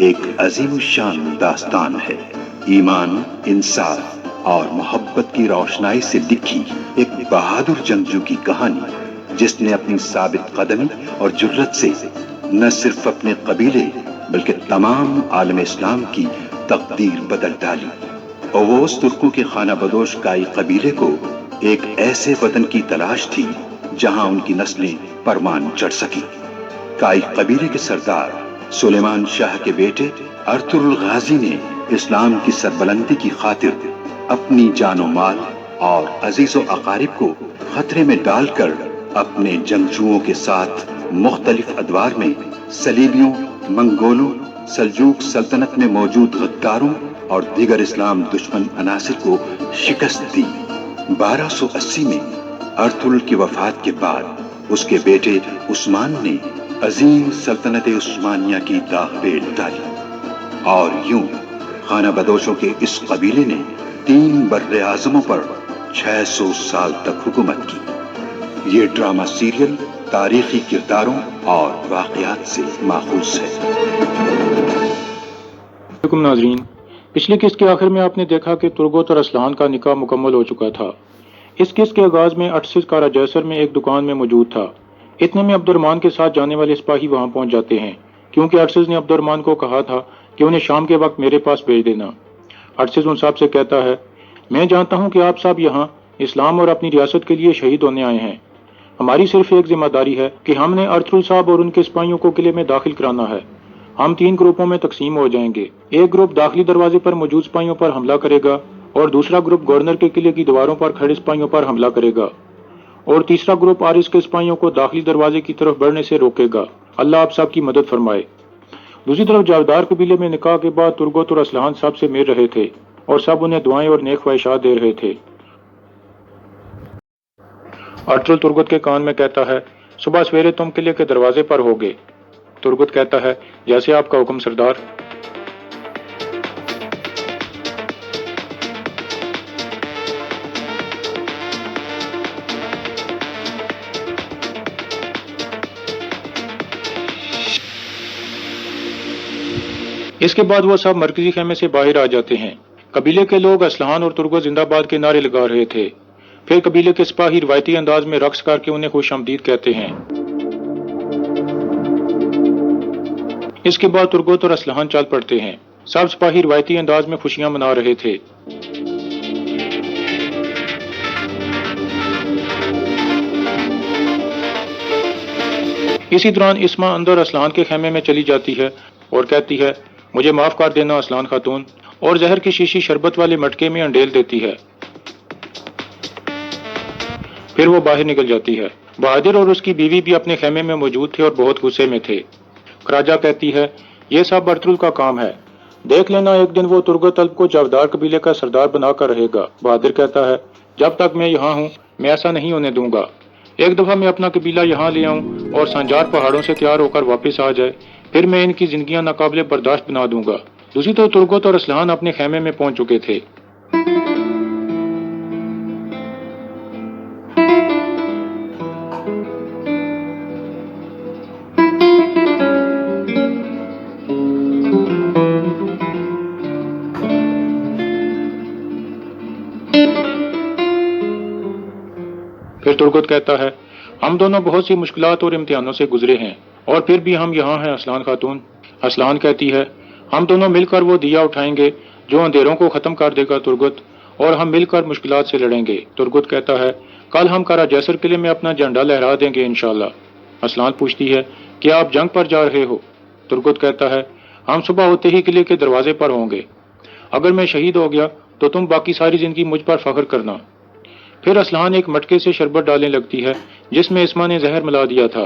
ایک عظیم الشان داستان ہے۔ ایمان، انصاف اور محبت کی روشنائی سے لکھی ایک بہادر جنگجو کی کہانی، جس نے اپنی ثابت قدمی اور جرأت سے نہ صرف اپنے قبیلے بلکہ تمام عالم اسلام کی تقدیر بدل ڈالی۔ اووس ترکوں کے خانہ بدوش کائی قبیلے کو ایک ایسے وطن کی تلاش تھی جہاں ان کی نسلیں پروان چڑھ سکیں۔ کائی قبیلے کے سردار سلیمان شاہ کے بیٹے ارطغرل الغازی نے اسلام کی سربلندی کی خاطر اپنی جان و مال اور عزیز و اقارب کو خطرے میں ڈال کر اپنے جنگجوؤں کے ساتھ مختلف ادوار میں صلیبیوں، منگولوں، سلجوق سلطنت میں موجود غداروں اور دیگر اسلام دشمن عناصر کو شکست دی۔ 1280 میں ارطغرل کی وفات کے بعد اس کے بیٹے عثمان نے عظیم سلطنت عثمانیہ کی داغ پیل ڈالی، اور یوں خانہ بدوشوں کے اس قبیلے نے 3 بر اعظموں پر 600 سال تک حکومت کی۔ یہ ڈرامہ سیریل تاریخی کرداروں اور واقعات سے ماخوذ ہے۔ ناظرین، پچھلی قسط کے آخر میں آپ نے دیکھا کہ ترگت اور اسلحان کا نکاح مکمل ہو چکا تھا۔ اس قسط کے آغاز میں ارٹسز کارا جیسر میں ایک دکان میں موجود تھا۔ اتنے میں عبد الرحمن کے ساتھ جانے والے سپاہی وہاں پہنچ جاتے ہیں، کیونکہ ارٹسز نے عبد الرحمن کو کہا تھا کہ انہیں شام کے وقت میرے پاس بھیج دینا۔ ارٹسز ان صاحب سے کہتا ہے، میں جانتا ہوں کہ آپ صاحب یہاں اسلام اور اپنی ریاست کے لیے شہید ہونے آئے ہیں۔ ہماری صرف ایک ذمہ داری ہے کہ ہم نے ارطغرل صاحب اور ان کے سپاہیوں کو قلعے میں داخل کرانا ہے۔ ہم 3 گروپوں میں تقسیم ہو جائیں گے۔ ایک گروپ داخلی دروازے پر موجود سپاہیوں پر حملہ کرے گا، اور دوسرا گروپ گورنر کے قلعے کی دیواروں پر کھڑے سپاہیوں پر حملہ کرے گا، اور تیسرا گروپ آرس کے سپاہیوں کو داخلی دروازے کی طرف بڑھنے سے روکے گا۔ اللہ آپ صاحب کی مدد فرمائے۔ دوسری طرف جاودار قبیلے میں نکاح کے بعد ترگت اور اسلحان صاحب سے مل رہے تھے، اور سب انہیں دعائیں اور نیک خواہشات دے رہے تھے۔ ارطغرل ترگت کے کان میں کہتا ہے، صبح سویرے تم قلعے کے دروازے پر ہوگے۔ ترگت کہتا ہے، جیسے آپ کا حکم سردار۔ اس کے بعد وہ سب مرکزی خیمے سے باہر آ جاتے ہیں۔ قبیلے کے لوگ اسلحان اور ترگت زندہ باد کے نعرے لگا رہے تھے۔ پھر قبیلے کے سپاہی روایتی انداز میں رقص کر کے انہیں خوش آمدید کہتے ہیں۔ اس کے بعد ترگت اور اسلحان چل پڑتے ہیں۔ سب سپاہی روایتی انداز میں خوشیاں منا رہے تھے۔ اسی دوران اسما اندر اسلحان کے خیمے میں چلی جاتی ہے اور کہتی ہے، مجھے معاف کر دینا اسلحان خاتون، اور زہر کی شیشی شربت والے مٹکے میں انڈیل دیتی ہے۔ پھر وہ باہر نکل جاتی ہے۔ بہادر اور اس کی بیوی بھی اپنے خیمے میں موجود تھے اور بہت غصے میں تھے۔ خراجہ کہتی ہے، یہ سب ارطغرل کا کام ہے، دیکھ لینا ایک دن وہ ترگت الب کو جاودار قبیلے کا سردار بنا کر رہے گا۔ بہادر کہتا ہے، جب تک میں یہاں ہوں میں ایسا نہیں ہونے دوں گا۔ ایک دفعہ میں اپنا قبیلہ یہاں لے آؤں اور سنجار پہاڑوں سے تیار ہو کر واپس آ جائے، پھر میں ان کی زندگیاں ناقابل برداشت بنا دوں گا۔ دوسری طرف ترگت اور اسلحان اپنے خیمے میں پہنچ چکے تھے۔ پھر ترگت کہتا ہے، ہم دونوں بہت سی مشکلات اور امتحانوں سے گزرے ہیں، اور پھر بھی ہم یہاں ہیں اسلحان خاتون۔ اسلحان کہتی ہے، ہم دونوں مل کر وہ دیا اٹھائیں گے جو اندھیروں کو ختم کر دے گا ترگت، اور ہم مل کر مشکلات سے لڑیں گے۔ ترگت کہتا ہے، کل ہم کارا جیسر قلعے میں اپنا جھنڈا لہرا دیں گے انشاءاللہ۔ اسلحان پوچھتی ہے، کیا آپ جنگ پر جا رہے ہو؟ ترگت کہتا ہے، ہم صبح ہوتے ہی قلعے کے دروازے پر ہوں گے۔ اگر میں شہید ہو گیا تو تم باقی ساری زندگی مجھ پر فخر کرنا۔ پھر اسلحان ایک مٹکے سے شربت ڈالنے لگتی ہے جس میں اسما نے زہر ملا دیا تھا۔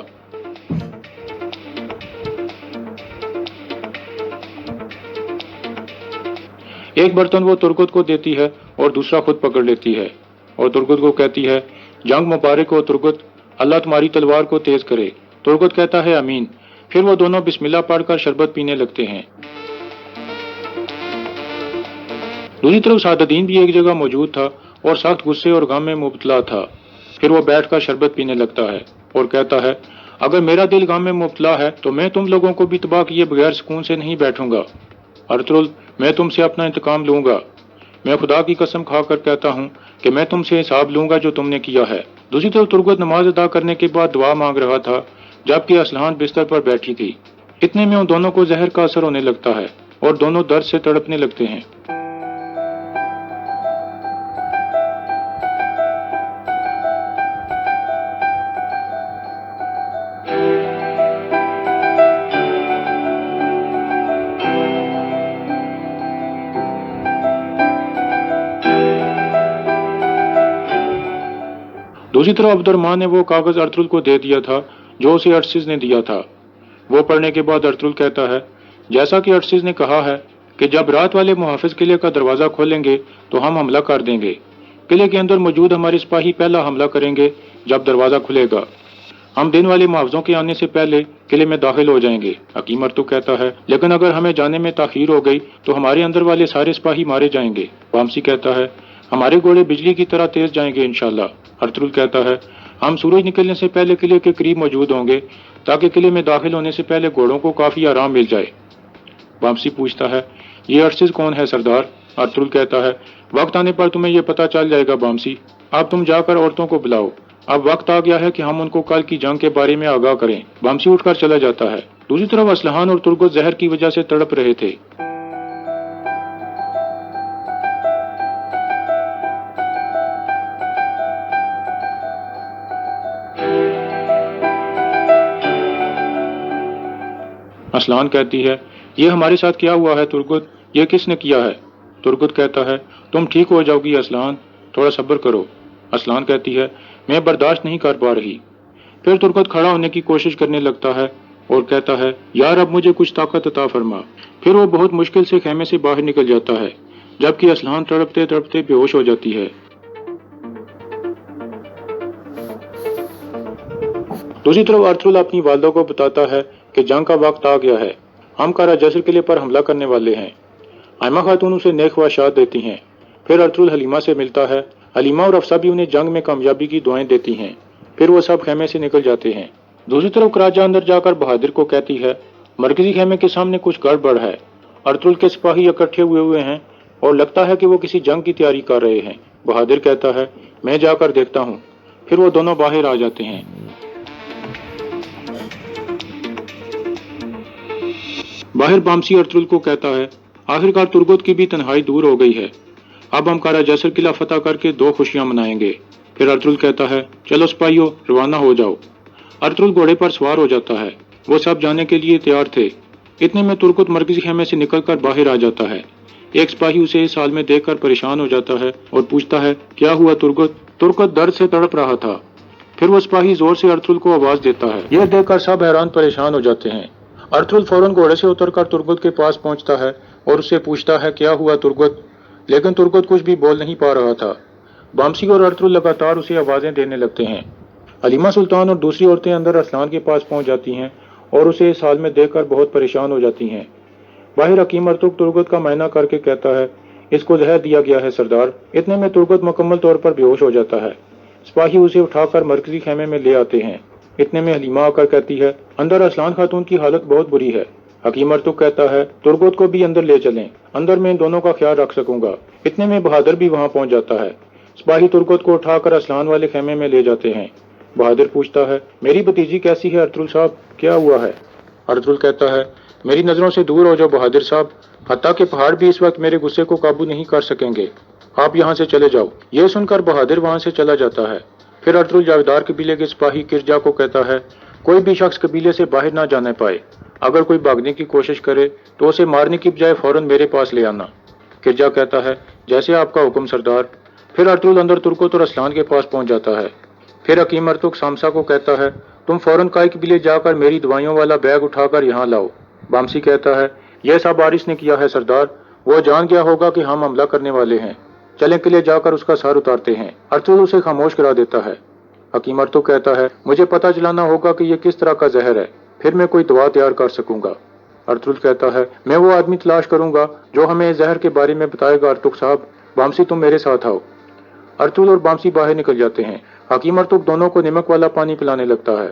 ایک برتن وہ ترگت کو دیتی ہے اور دوسرا خود پکڑ لیتی ہے، اور ترگت کو کہتی ہے، جنگ مبارک ہو ترگت، اللہ تمہاری تلوار کو تیز کرے۔ ترگت کہتا ہے، امین۔ پھر وہ دونوں بسم اللہ پڑھ کر شربت پینے لگتے ہیں۔ دوسری طرف سعدالدین بھی ایک جگہ موجود تھا اور سخت غصے اور غم میں مبتلا تھا۔ پھر وہ بیٹھ کر شربت پینے لگتا ہے اور کہتا ہے، اگر میرا دل غم میں مبتلا ہے تو میں تم لوگوں کو بھی تباہ کیے بغیر سکون سے نہیں بیٹھوں گا۔ ارطغرل، میں تم سے اپنا انتقام لوں گا۔ میں خدا کی قسم کھا کر کہتا ہوں کہ میں تم سے حساب لوں گا جو تم نے کیا ہے۔ دوسری طرف ترگت نماز ادا کرنے کے بعد دعا مانگ رہا تھا، جبکہ اسلحان بستر پر بیٹھی تھی۔ اتنے میں ان دونوں کو زہر کا اثر ہونے لگتا ہے اور دونوں درد سے تڑپنے لگتے ہیں۔ دوسری طرف عبد الرحمن نے وہ کاغذ ارطغرل کو دے دیا تھا جو اسے ارسز نے دیا تھا۔ وہ پڑھنے کے بعد ارطغرل کہتا ہے، جیسا کہ ارسز نے کہا ہے کہ جب رات والے محافظ قلعے کا دروازہ کھولیں گے تو ہم حملہ کر دیں گے۔ قلعے کے اندر موجود ہمارے سپاہی پہلا حملہ کریں گے جب دروازہ کھلے گا۔ ہم دن والے محافظوں کے آنے سے پہلے قلعے میں داخل ہو جائیں گے۔ حکیم ارطغرل کہتا ہے، لیکن اگر ہمیں جانے میں تاخیر ہو گئی تو ہمارے اندر والے سارے سپاہی مارے جائیں گے۔ وامسی کہتا ہے، ہمارے گھوڑے بجلی کی طرح تیز جائیں گے انشاءاللہ۔ ارطغرل کہتا ہے، ہم سورج نکلنے سے پہلے قلعے کے قریب موجود ہوں گے تاکہ قلعے میں داخل ہونے سے پہلے گھوڑوں کو کافی آرام مل جائے۔ وامسی پوچھتا ہے، یہ ارسز کون ہے سردار؟ ارطغرل کہتا ہے، وقت آنے پر تمہیں یہ پتہ چل جائے گا وامسی۔ اب تم جا کر عورتوں کو بلاؤ۔ اب وقت آ گیا ہے کہ ہم ان کو کل کی جنگ کے بارے میں آگاہ کریں۔ وامسی اٹھ کر چلا جاتا ہے۔ دوسری طرف اسلحان اور ترگت زہر کی وجہ سے تڑپ رہے تھے۔ اسلحان کہتی ہے، یہ ہمارے ساتھ کیا ہوا ہے ترگت؟ یہ کس نے کیا ہے؟ ترگت کہتا ہے، تم ٹھیک ہو جاؤ گی اسلحان، تھوڑا صبر کرو۔ اسلحان کہتی ہے، میں برداشت نہیں کر پا رہی۔ پھر ترگت کھڑا ہونے کی کوشش کرنے لگتا ہے اور کہتا ہے، یار اب مجھے کچھ طاقت عطا فرما۔ پھر وہ بہت مشکل سے خیمے سے باہر نکل جاتا ہے، جبکہ اسلحان تڑپتے تڑپتے بے ہوش ہو جاتی ہے۔ دوسری طرف ارطغرل اپنی والدہ کو بتاتا ہے کہ جنگ کا وقت آ گیا ہے، ہم کارا جسر قلعے پر حملہ کرنے والے ہیں۔ آئمہ خاتون اسے نیک خواہشات دیتی ہیں۔ پھر ارطغرل حلیمہ سے ملتا ہے۔ حلیمہ اور افسہ بھی انہیں جنگ میں کامیابی کی دعائیں دیتی ہیں۔ پھر وہ سب خیمے سے نکل جاتے ہیں۔ دوسری طرف کراجہ اندر جا کر بہادر کو کہتی ہے، مرکزی خیمے کے سامنے کچھ گڑبڑ ہے۔ ارطغرل کے سپاہی اکٹھے ہوئے ہیں اور لگتا ہے کہ وہ کسی جنگ کی تیاری کر رہے ہیں۔ بہادر کہتا ہے، میں جا کر دیکھتا ہوں۔ پھر وہ دونوں باہر آ جاتے ہیں۔ باہر وامسی ارطغرل کو کہتا ہے، آخرکار ترگت کی بھی تنہائی دور ہو گئی ہے۔ اب ہم کارا جسر قلعہ فتح کر کے 2 خوشیاں منائیں گے۔ پھر ارطغرل کہتا ہے، چلو سپاہیو روانہ ہو جاؤ۔ ارطغرل گھوڑے پر سوار ہو جاتا ہے۔ وہ سب جانے کے لیے تیار تھے۔ اتنے میں ترگت مرکزی خیمے سے نکل کر باہر آ جاتا ہے۔ ایک سپاہی اسے اس حال میں دیکھ کر پریشان ہو جاتا ہے اور پوچھتا ہے، کیا ہوا ترگت؟ ترگت درد سے تڑپ رہا تھا۔ پھر وہ سپاہی زور سے ارطغرل کو آواز دیتا ہے۔ یہ دیکھ کر سب حیران پریشان ہو جاتے ہیں۔ ارطغرل فوراً گھوڑے سے اتر کر ترگت کے پاس پہنچتا ہے اور اس سے پوچھتا ہے، کیا ہوا ترگت؟ لیکن ترگت کچھ بھی بول نہیں پا رہا تھا۔ وامسی اور ارطغرل لگاتار اسے آوازیں دینے لگتے ہیں۔ حلیمہ سلطان اور دوسری عورتیں اندر اسلحان کے پاس پہنچ جاتی ہیں اور اسے اس حال میں دیکھ کر بہت پریشان ہو جاتی ہیں۔ باہر حکیم ارطغرل ترگت کا معائنہ کر کے کہتا ہے، اس کو زہر دیا گیا ہے سردار۔ اتنے میں ترگت مکمل طور پر بے ہوش ہو جاتا ہے۔ سپاہی اسے اٹھا کر مرکزی خیمے میں لے آتے ہیں۔ اتنے میں حلیمہ آ کر کہتی ہے، اندر اسلحان خاتون کی حالت بہت بری ہے۔ حکیم ارطغرل کہتا ہے، ترگت کو بھی اندر لے چلیں، اندر میں ان دونوں کا خیال رکھ سکوں گا۔ اتنے میں بہادر بھی وہاں پہنچ جاتا ہے۔ سپاہی ترگت کو اٹھا کر اسلحان والے خیمے میں لے جاتے ہیں۔ بہادر پوچھتا ہے، میری بھتیجی کیسی ہے ارطغرل صاحب؟ کیا ہوا ہے؟ ارطغرل کہتا ہے، میری نظروں سے دور ہو جاؤ بہادر صاحب، حتیٰ کہ پہاڑ بھی اس وقت میرے غصے کو قابو نہیں کر سکیں گے۔ آپ یہاں سے چلے جاؤ۔ یہ سن کر بہادر وہاں سے چلا جاتا ہے۔ پھر ارطغرل جاویدار قبیلے کے سپاہی کرجا کو کہتا ہے، کوئی بھی شخص قبیلے سے باہر نہ جانے پائے۔ اگر کوئی بھاگنے کی کوشش کرے تو اسے مارنے کی بجائے فوراً میرے پاس لے آنا۔ کرجا کہتا ہے، جیسے آپ کا حکم سردار۔ پھر ارطغرل اندر ترگت اور اسلحان کے پاس پہنچ جاتا ہے۔ پھر حکیم ارطغرل سامسا کو کہتا ہے، تم فوراً کائی قبیلے جا کر میری دوائیوں والا بیگ اٹھا کر یہاں لاؤ۔ وامسی کہتا ہے، یہ سب آرس نے کیا ہے سردار، وہ جان گیا ہوگا کہ ہم حملہ کرنے والے ہیں، چلیں قلعے جا کر اس کا سر اتارتے ہیں۔ ارطغرل اسے خاموش کرا دیتا ہے۔ حکیم ارطغرل کہتا ہے، مجھے پتہ چلانا ہوگا کہ یہ کس طرح کا زہر ہے، پھر میں کوئی دوا تیار کر سکوں گا۔ ارطغرل کہتا ہے، میں وہ آدمی تلاش کروں گا جو ہمیں اس زہر کے بارے میں بتائے گا ارطغرل صاحب، وامسی تم میرے ساتھ آؤ۔ ارطغرل اور وامسی باہر نکل جاتے ہیں۔ حکیم ارطغرل دونوں کو نمک والا پانی پلانے لگتا ہے۔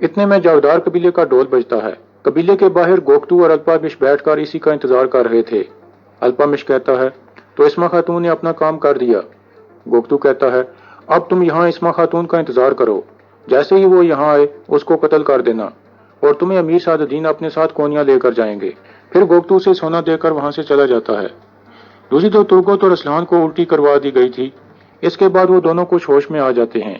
اتنے میں جاودار قبیلے کا ڈول بجتا ہے۔ قبیلے کے باہر گوکتو اور الپامش بیٹھ کر اسی کا انتظار کر رہے تھے۔ الپامش کہتا ہے، تو اسما خاتون نے اپنا کام کر دیا۔ گوکتو کہتا ہے، اب تم یہاں اسما خاتون کا انتظار کرو، جیسے ہی وہ یہاں آئے اس کو قتل کر دینا، اور تمہیں امیر سعد الدین اپنے ساتھ کونیا لے کر جائیں گے۔ پھر گوکتو اسے سونا دے کر وہاں سے چلا جاتا ہے۔ دوسری تو ترگوت اور اسلحان کو الٹی کروا دی گئی تھی۔ اس کے بعد وہ دونوں کچھ ہوش میں آ جاتے ہیں۔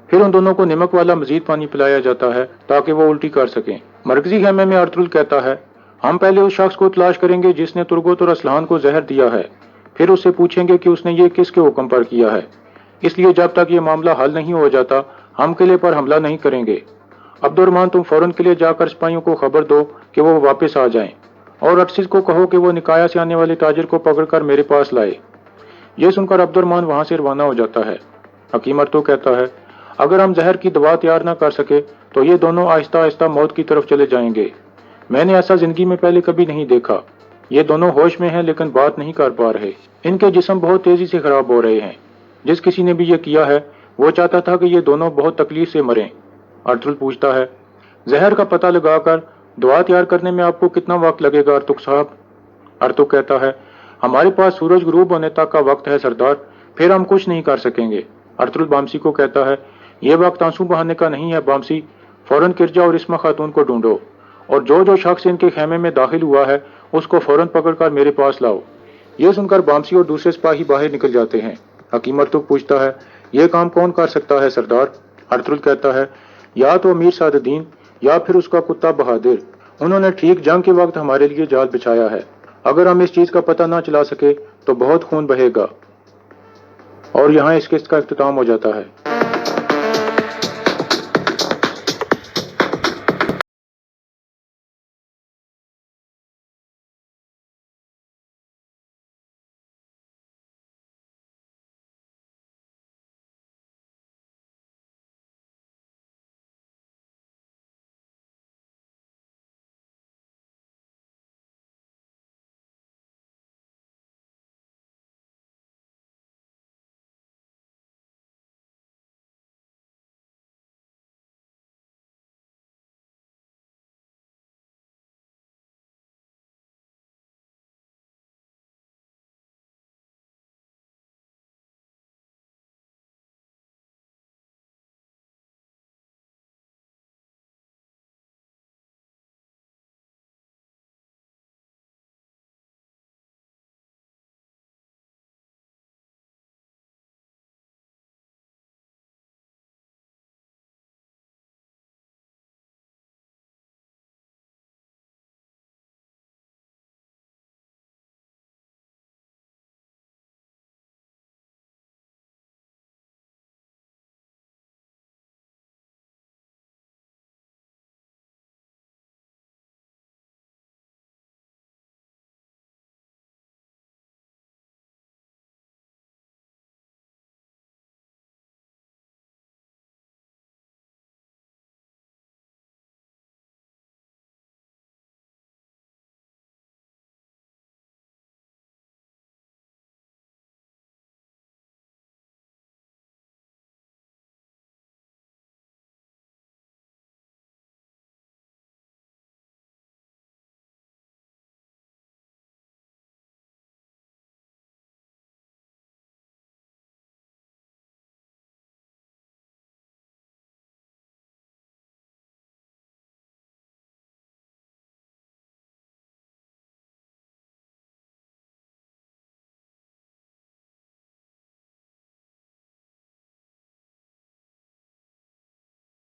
پھر ان دونوں کو نمک والا مزید پانی پلایا جاتا ہے تاکہ وہ الٹی کر سکیں۔ مرکزی خیمے میں ارطغرل کہتا ہے، ہم پہلے اس شخص کو تلاش کریں گے جس نے ترگوت اور اسلحان کو زہر دیا ہے، پھر اس سے پوچھیں گے کہ اس نے یہ کس کے حکم پر کیا ہے، اس لیے جب تک یہ معاملہ حل نہیں ہو جاتا ہم قلعے پر حملہ نہیں کریں گے۔ عبد الرحمن تم فوراً قلعے جا کر سپاہیوں کو خبر دو کہ وہ واپس آ جائیں، اور ارشد کو کہو کہ وہ نکایا سے آنے والے تاجر کو پکڑ کر میرے پاس لائے۔ یہ سن کر عبد الرحمن وہاں سے روانہ ہو جاتا ہے۔ حکیم ارطغرل کہتا ہے، اگر ہم زہر کی دوا تیار نہ کر سکے تو یہ دونوں آہستہ آہستہ موت کی طرف چلے جائیں گے۔ میں نے ایسا زندگی میں پہلے کبھی نہیں دیکھا۔ یہ دونوں ہوش میں ہیں لیکن بات نہیں کر پا رہے۔ ان کے جسم بہت تیزی سے خراب ہو رہے ہیں۔ جس کسی نے بھی یہ کیا ہے وہ چاہتا تھا کہ یہ دونوں بہت تکلیف سے مریں۔ ارطغرل پوچھتا ہے، زہر کا پتہ لگا کر دوا تیار کرنے میں آپ کو کتنا وقت لگے گا ارطغرل صاحب؟ ارطغرل کہتا ہے، ہمارے پاس سورج غروب ہونے تک کا وقت ہے سردار، پھر ہم کچھ نہیں کر سکیں گے۔ ارطغرل بامسی کو کہتا ہے، یہ وقت آنسو بہانے کا نہیں ہے بامسی، فوراً کرجا اور اسما خاتون کو ڈھونڈو، اور جو شخص ان کے خیمے میں داخل ہوا ہے اس کو فوراً پکڑ کر میرے پاس لاؤ۔ یہ سن کر بامسی اور دوسرے سپاہی باہر نکل جاتے ہیں۔ حکیم ارطغرل پوچھتا ہے، یہ کام کون کر سکتا ہے سردار؟ ارطغرل کہتا ہے، یا تو امیر سعد الدین یا پھر اس کا کتا بہادر، انہوں نے ٹھیک جنگ کے وقت ہمارے لیے جال بچھایا ہے۔ اگر ہم اس چیز کا پتہ نہ چلا سکے تو بہت خون بہے گا۔ اور یہاں اس قسط کا اختتام ہو جاتا ہے۔